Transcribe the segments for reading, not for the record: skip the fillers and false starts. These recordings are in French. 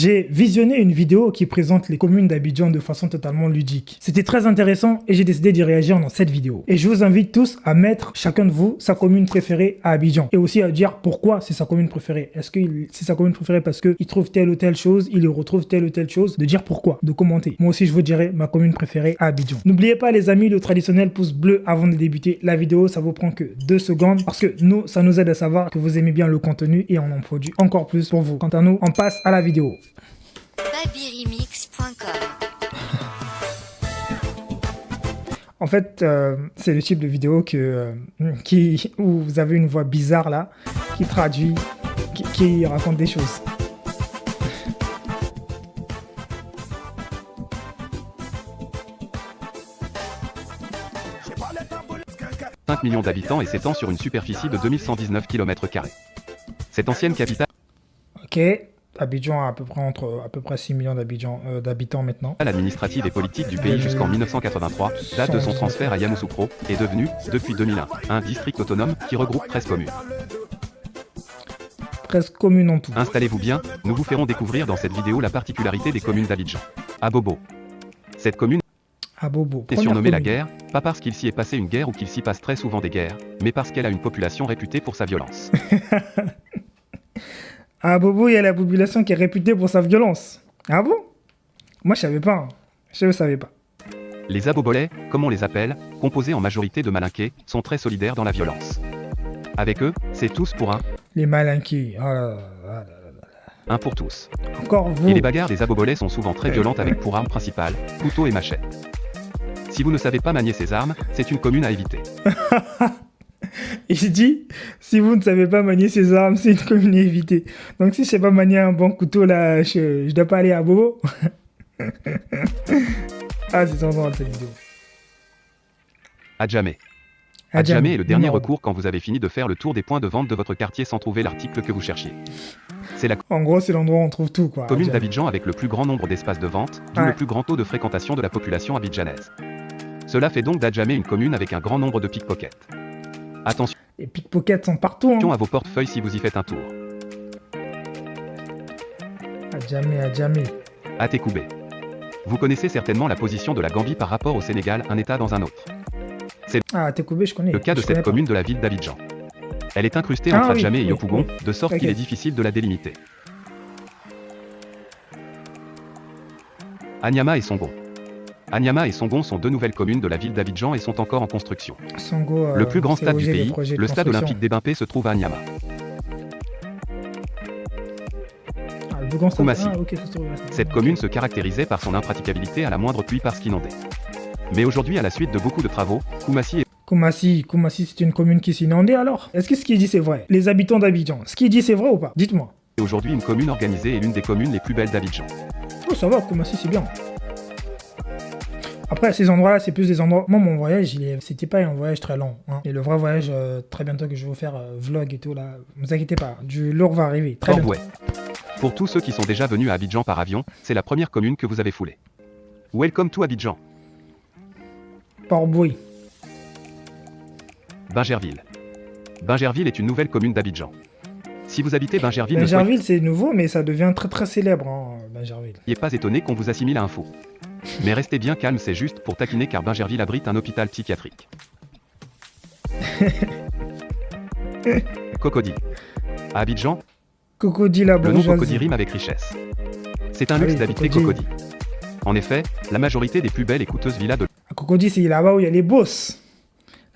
J'ai visionné une vidéo qui présente les communes d'Abidjan de façon totalement ludique. C'était très intéressant et j'ai décidé d'y réagir dans cette vidéo. Et je vous invite tous à mettre, chacun de vous, sa commune préférée à Abidjan. Et aussi à dire pourquoi c'est sa commune préférée. Est-ce que c'est sa commune préférée parce qu'il trouve telle ou telle chose, il y retrouve telle ou telle chose, de dire pourquoi, de commenter. Moi aussi je vous dirai ma commune préférée à Abidjan. N'oubliez pas les amis, le traditionnel pouce bleu avant de débuter la vidéo, ça vous prend que 2 secondes parce que nous, ça nous aide à savoir que vous aimez bien le contenu et on en produit encore plus pour vous. Quant à nous, on passe à la vidéo. Babyremix.com. En fait, c'est le type de vidéo où vous avez une voix bizarre là, qui traduit, qui raconte des choses. 5 millions d'habitants et s'étend sur une superficie de 2119 km². Cette ancienne capitale Ok, Abidjan a à peu près 6 millions d'habitants maintenant. administrative et politique du pays jusqu'en 1983, date de son transfert à Yamoussoukro, est devenue, depuis 2001, un district autonome qui regroupe 13 communes. 13 communes en tout. Installez-vous bien, nous vous ferons découvrir dans cette vidéo la particularité des communes d'Abidjan. Abobo. Cette commune Abobo. est surnommée la guerre, pas parce qu'il s'y est passé une guerre ou qu'il s'y passe très souvent des guerres, mais parce qu'elle a une population réputée pour sa violence. À Abobo, il y a la population qui est réputée pour sa violence. Ah bon? Moi, je savais pas. Hein. Je ne savais pas. Les Abobolais, comme on les appelle, composés en majorité de Malinqués, sont très solidaires dans la violence. Avec eux, c'est tous pour un, Les Malinqués. Oh là là là là là. un pour tous. Encore vous. Et les bagarres des Abobolais sont souvent très violentes avec pour arme principale, couteau et machette. Si vous ne savez pas manier ces armes, c'est une commune à éviter. Il dit, si vous ne savez pas manier ces armes, c'est une commune à éviter. Donc si je sais pas manier un bon couteau là, je dois pas aller à Bobo. Ah, c'est sans drôle cette vidéo. Adjamé. Adjamé est le dernier recours quand vous avez fini de faire le tour des points de vente de votre quartier sans trouver l'article que vous cherchiez. C'est la En gros, c'est l'endroit où on trouve tout, quoi. commune Adjamé. d'Abidjan avec le plus grand nombre d'espaces de vente, d'où Ouais. le plus grand taux de fréquentation de la population abidjanaise. Cela fait donc d'Adjamé une commune avec un grand nombre de pickpockets. Attention Les pickpockets sont partout. Hein. à vos portefeuilles si vous y faites un tour. Adjamé. Atekoubé. Vous connaissez certainement la position de la Gambie par rapport au Sénégal, un État dans un autre. Ah, Tekoubé, je connais. Le cas de Je connais cette pas. commune de la ville d'Abidjan. Elle est incrustée Ah entre oui, Adjamé et oui, Yopougon, oui. de sorte Ok. qu'il est difficile de la délimiter. Anyama et Songon. Anyama et Songon sont deux nouvelles communes de la ville d'Abidjan et sont encore en construction. Songo, Le plus grand c'est stade où du j'ai des pays, projets de le stade construction. olympique d'Ebimpé se trouve à Anyama. Ah, le plus grand stade. Koumassi. Ah, ok, ça se trouve là. Cette commune se caractérisait par son impraticabilité à la moindre pluie parce qu'inondée. Mais aujourd'hui, à la suite de beaucoup de travaux, Koumassi Koumassi, c'est une commune qui s'est inondée alors? Est-ce que ce qu'il dit c'est vrai? Les habitants d'Abidjan, ce qu'il dit c'est vrai ou pas? Dites-moi. est aujourd'hui une commune organisée et l'une des communes les plus belles d'Abidjan. Oh, ça va, Koumassi, c'est bien. Après, ces endroits-là, c'est plus des endroits. Moi, mon voyage, c'était pas un voyage très long. Hein. Et le vrai voyage, très bientôt que je vais vous faire vlog et tout là, ne vous inquiétez pas, du lourd va arriver. Très bientôt. Port-Bouet. Pour tous ceux qui sont déjà venus à Abidjan par avion, c'est la première commune que vous avez foulée. Welcome to Abidjan. Port-Bouet. Bingerville. Bingerville est une nouvelle commune d'Abidjan. Si vous habitez Bingerville, ne Bingerville, c'est nouveau, mais ça devient très très célèbre, hein, Bingerville. soyez pas étonné qu'on vous assimile à un fou. Mais restez bien calme, c'est juste pour taquiner car Bingerville abrite un hôpital psychiatrique. Cocody. À Abidjan, Cocody la le nom bourgeoisie. Cocody rime avec richesse. C'est un Ah luxe oui, d'habiter Cocody. Cocody. En effet, la majorité des plus belles et coûteuses villas de À Cocody, c'est là-bas où il y a les boss.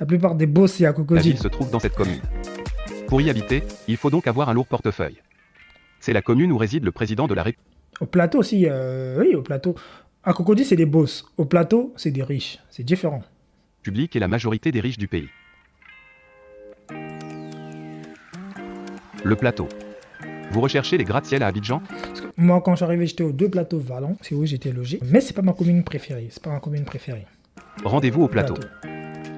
La plupart des boss, c'est à la Cocody. ville se trouvent dans cette commune. Pour y habiter, il faut donc avoir un lourd portefeuille. C'est la commune où réside le président de la République. Au plateau aussi, oui, au plateau. À Cocody, c'est des boss. Au plateau, c'est des riches. C'est différent. Et la majorité des riches du pays. Le plateau. Vous recherchez les gratte-ciel à Abidjan? Parce que moi, quand je suis arrivé, j'étais aux deux plateaux Valon. C'est où j'étais logé. Mais c'est pas ma commune préférée. C'est pas ma commune préférée. Rendez-vous au plateau.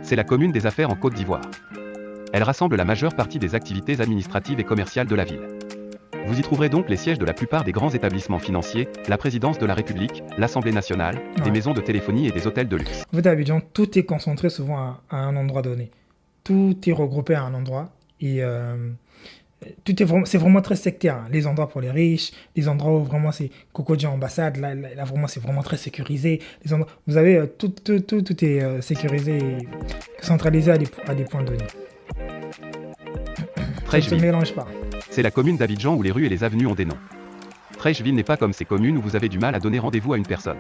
C'est la commune des affaires en Côte d'Ivoire. Elle rassemble la majeure partie des activités administratives et commerciales de la ville. Vous y trouverez donc les sièges de la plupart des grands établissements financiers, la présidence de la République, l'Assemblée nationale, des Ouais. maisons de téléphonie et des hôtels de luxe. En fait, à Abidjan, tout est concentré souvent à un endroit donné. Tout est regroupé à un endroit. Et c'est vraiment très sectaire, hein. Les endroits pour les riches, les endroits où vraiment c'est Cocody ambassade, là, vraiment c'est vraiment très sécurisé. Les endroits, vous avez tout est sécurisé et centralisé à des points donnés. Ça ne se Trècheville. mélange pas. C'est la commune d'Abidjan où les rues et les avenues ont des noms. Trècheville n'est pas comme ces communes où vous avez du mal à donner rendez-vous à une personne.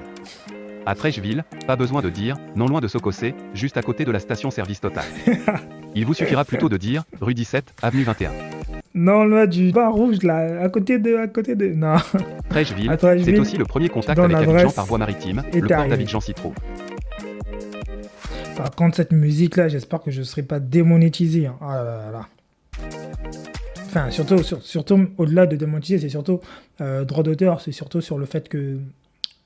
À Trècheville, pas besoin de dire, non loin de Sococé, juste à côté de la station-service Total. Il vous suffira plutôt de dire, rue 17, avenue 21. Non, là, du bar rouge, là, à côté de... Non. Trècheville, À Trècheville, c'est aussi le premier contact donnes avec Abidjan l'adresse par voie maritime, et le t'es port arrivé. d'Abidjan s'y trouve. Par contre, cette musique-là, j'espère que je ne serai pas démonétisé, hein. Ah là là là. Enfin, surtout au-delà de démonétiser, c'est surtout droit d'auteur, c'est surtout sur le fait que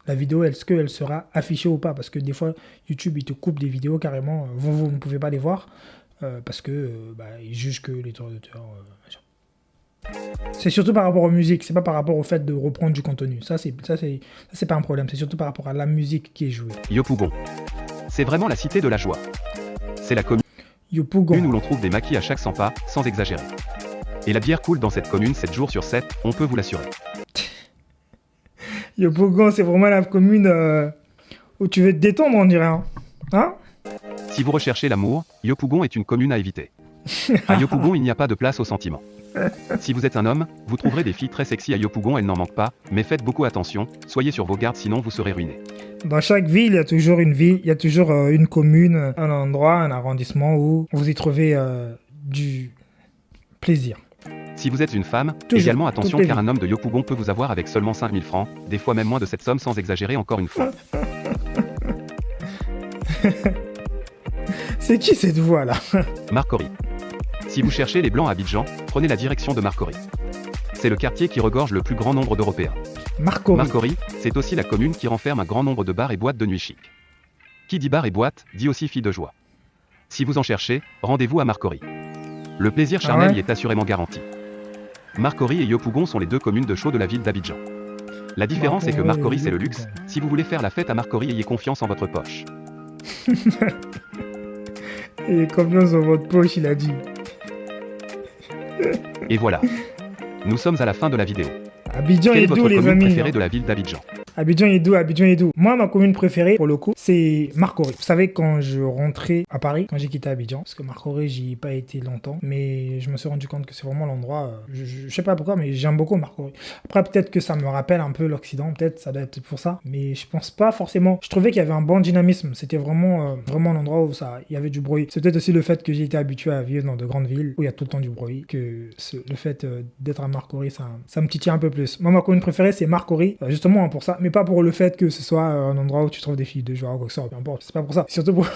la vidéo, est-ce qu'elle sera affichée ou pas? Parce que des fois, YouTube, il te coupe des vidéos carrément, vous ne pouvez pas les voir, parce que ils jugent que les droits d'auteur... machin. C'est surtout par rapport aux musiques, c'est pas par rapport au fait de reprendre du contenu. Ça, c'est pas un problème, c'est surtout par rapport à la musique qui est jouée. Yopougon. C'est vraiment la cité de la joie. C'est la commune Yopougon. où l'on trouve des maquis à chaque 100 pas, sans exagérer. Et la bière coule dans cette commune 7 jours sur 7, on peut vous l'assurer. Yopougon, c'est vraiment la commune où tu veux te détendre, on dirait. Hein? Si vous recherchez l'amour, Yopougon est une commune à éviter. À Yopougon, il n'y a pas de place au sentiment. Si vous êtes un homme, vous trouverez des filles très sexy à Yopougon, elles n'en manquent pas, mais faites beaucoup attention, soyez sur vos gardes sinon vous serez ruiné. Dans chaque ville, il y a toujours une ville, il y a toujours une commune, un endroit, un arrondissement où vous y trouvez du plaisir. Si vous êtes une femme, Toujours, également attention toutes les car vies. un homme de Yopougon peut vous avoir avec seulement 5000 francs, des fois même moins de cette somme sans exagérer encore une fois. C'est qui cette voix là? Marcory. Si vous cherchez les blancs à Abidjan, prenez la direction de Marcory. C'est le quartier qui regorge le plus grand nombre d'Européens. Marcory. Marcory, c'est aussi la commune qui renferme un grand nombre de bars et boîtes de nuit chic. Qui dit bar et boîte, dit aussi fille de joie. Si vous en cherchez, rendez-vous à Marcory. Le plaisir charnel ouais y est assurément garanti. Marcory et Yopougon sont les deux communes de chauds de la ville d'Abidjan. La différence est que Marcory c'est le luxe, si vous voulez faire la fête à Marcory ayez confiance en votre poche. Et confiance dans votre poche, il a dit. Et voilà. Nous sommes à la fin de la vidéo. Abidjan Quelle est est votre doux, les commune amis. préférée de la ville d'Abidjan? Abidjan est doux, Abidjan est doux. Moi, ma commune préférée, pour le coup, c'est Marcory. Vous savez, quand je rentrais à Paris, quand j'ai quitté Abidjan, parce que Marcory, j'y ai pas été longtemps, mais je me suis rendu compte que c'est vraiment l'endroit, je sais pas pourquoi, mais j'aime beaucoup Marcory. Après, peut-être que ça me rappelle un peu l'Occident, peut-être, ça doit être pour ça, mais je pense pas forcément. Je trouvais qu'il y avait un bon dynamisme, c'était vraiment un endroit où il y avait du bruit. C'est peut-être aussi le fait que j'ai été habitué à vivre dans de grandes villes, où il y a tout le temps du bruit, que le fait d'être à Marcory, ça me titille un peu plus. Moi, ma commune préférée, c'est Marcory, justement pour ça, mais pas pour le fait que ce soit un endroit où tu trouves des filles de joie ou quoi que ce soit, peu importe, c'est pas pour ça. C'est surtout pour...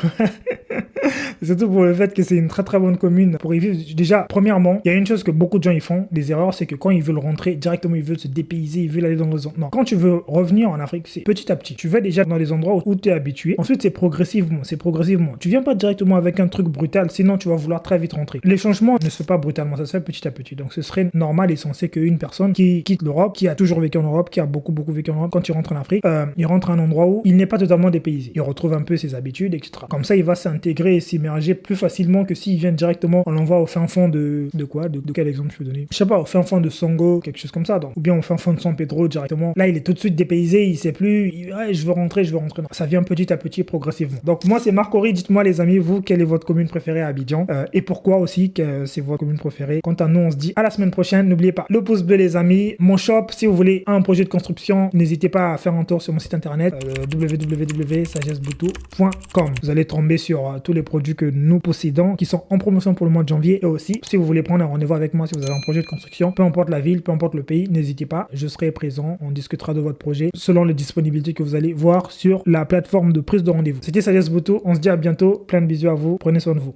surtout pour le fait que c'est une très très bonne commune pour y vivre. Déjà, premièrement, il y a une chose que beaucoup de gens ils font, des erreurs, c'est que quand ils veulent rentrer, directement ils veulent se dépayser, ils veulent aller dans les endroits. Non, quand tu veux revenir en Afrique, c'est petit à petit. Tu vas déjà dans les endroits où tu es habitué. Ensuite, c'est progressivement, Tu viens pas directement avec un truc brutal, sinon tu vas vouloir très vite rentrer. Les changements ne se font pas brutalement, ça se fait petit à petit. Donc ce serait normal et censé qu'une personne qui quitte l'Europe, qui a toujours vécu en Europe, qui a beaucoup vécu en Europe, quand il rentre en Afrique, il rentre à un endroit où il n'est pas totalement dépaysé. Il retrouve un peu ses habitudes, etc. Comme ça, il va s'intégrer et s'immerger plus facilement que s'il vient directement, on l'envoie au fin fond de quoi? De quel exemple je peux donner? Je sais pas, au fin fond de Songo, quelque chose comme ça. Donc. Ou bien au fin fond de San Pedro directement. Là, il est tout de suite dépaysé, il sait plus, ouais, je veux rentrer. Non, ça vient petit à petit, progressivement. Donc moi, c'est Marcory. Dites-moi les amis, vous, quelle est votre commune préférée à Abidjan et pourquoi aussi que c'est votre commune préférée. Quant à nous, on se dit à la semaine prochaine. N'oubliez pas le pouce bleu les amis. Mon shop, si vous voulez un projet de construction, n'hésitez pas à faire un tour sur mon site internet www.sagesseboutou.com. Vous allez tomber sur tous les produits que nous possédons qui sont en promotion pour le mois de janvier. Et aussi, si vous voulez prendre un rendez-vous avec moi, si vous avez un projet de construction, peu importe la ville, peu importe le pays, n'hésitez pas, je serai présent. On discutera de votre projet selon les disponibilités que vous allez voir sur la plateforme de prise de rendez-vous. C'était Sagesse Boutou, on se dit à bientôt, plein de bisous à vous, prenez soin de vous.